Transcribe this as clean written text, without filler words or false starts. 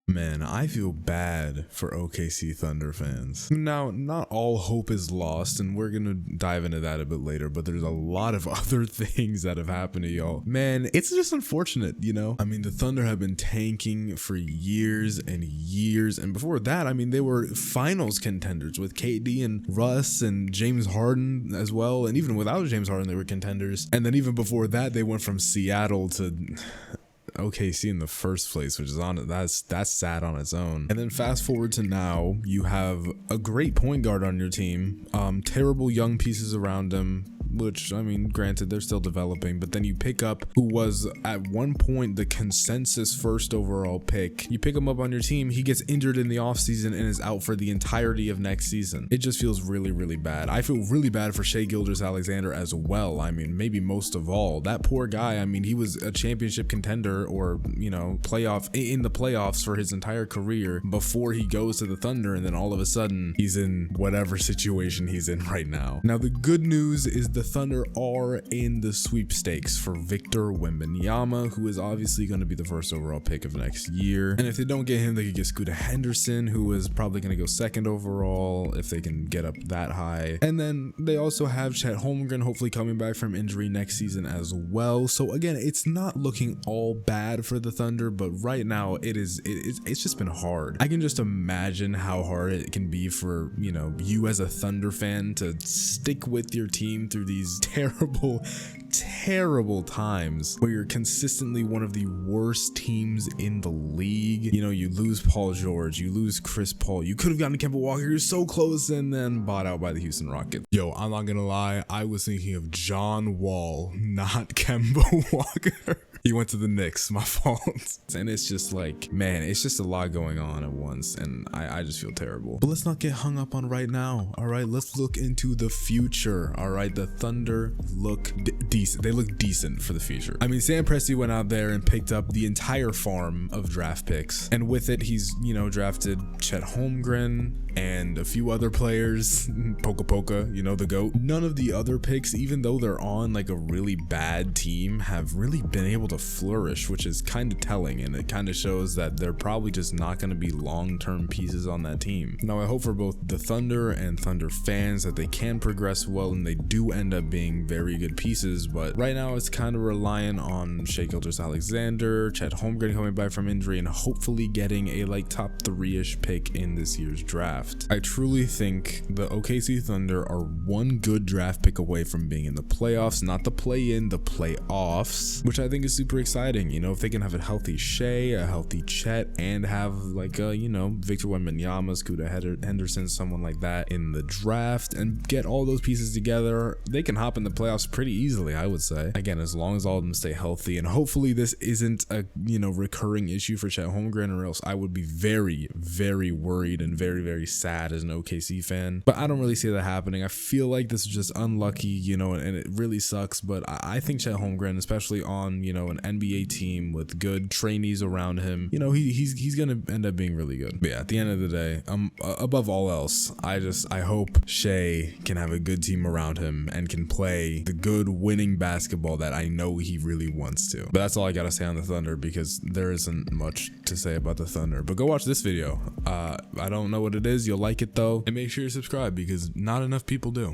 Man, I feel bad for OKC Thunder fans. Now, not all hope is lost, and we're gonna dive into that a bit later, but there's a lot of other things that have happened to y'all. Man, it's just unfortunate, you know? I mean, the Thunder have been tanking for years and years, and before that, I mean, they were finals contenders with KD and Russ and James Harden as well, and even without James Harden, they were contenders. And then even before that, they went from Seattle to OKC in the first place, which is that's sad on its own. And then fast forward to now, you have a great point guard on your team, terrible young pieces around him, which, I mean, granted, they're still developing, but then you pick up who was at one point the consensus first overall pick. You pick him up on your team, he gets injured in the offseason and is out for the entirety of next season. It just feels really, really bad. I feel really bad for Shai Gilgeous-Alexander as well. I mean, maybe most of all. That poor guy, I mean, he was a championship contender or, you know, in the playoffs for his entire career before he goes to the Thunder, and then all of a sudden he's in whatever situation he's in right now. Now, the good news is the Thunder are in the sweepstakes for Victor Wembenyama, who is obviously going to be the first overall pick of next year. And if they don't get him, they could get Scooter Henderson, who is probably going to go second overall if they can get up that high. And then they also have Chet Holmgren hopefully coming back from injury next season as well. So again, it's not looking all bad for the Thunder, but right now it's just been hard. I can just imagine how hard it can be for, you know, you as a Thunder fan to stick with your team through these terrible times where you're consistently one of the worst teams in the league. You know, you lose Paul George, you lose Chris Paul, you could have gotten Kemba Walker, you're so close, and then bought out by the Houston Rockets. Yo, I'm not gonna lie, I was thinking of John Wall, not Kemba Walker. He went to the Knicks, my fault. And it's just like, man, it's just a lot going on at once, and I just feel terrible. But let's not get hung up on right now, all right? Let's look into the future, all right? The Thunder look decent. They look decent for the future. I mean, Sam Presti went out there and picked up the entire farm of draft picks, and with it, he's, you know, drafted Chet Holmgren and a few other players, Poca, you know, the GOAT. None of the other picks, even though they're on like a really bad team, have really been able to flourish, which is kind of telling, and it kind of shows that they're probably just not going to be long-term pieces on that team. Now, I hope for both the Thunder and Thunder fans that they can progress well and they do end up being very good pieces, but right now it's kind of relying on Shai Gilgeous-Alexander, Chet Holmgren coming back from injury, and hopefully getting a like top 3-ish pick in this year's draft. I truly think the OKC Thunder are one good draft pick away from being in the playoffs, not the play-in, the playoffs, which I think is super exciting. You know, if they can have a healthy Shai, a healthy Chet, and have like a, you know, Victor Wembenyama, Scooter Henderson, someone like that in the draft, and get all those pieces together, they can hop in the playoffs pretty easily, I would say. Again, as long as all of them stay healthy, and hopefully this isn't a, you know, recurring issue for Chet Holmgren, or else I would be very, very worried and very, very sad as an OKC fan. But I don't really see that happening. I feel like this is just unlucky, you know, and it really sucks, but I think Chet Holmgren, especially on, you know, an NBA team with good trainees around him, you know, he's gonna end up being really good. But yeah, at the end of the day, above all else, I hope Shai can have a good team around him and can play the good winning basketball that I know he really wants to. But that's all I gotta say on the Thunder, because there isn't much to say about the Thunder. But go watch this video. I don't know what it is. You'll like it though, and make sure you subscribe because not enough people do.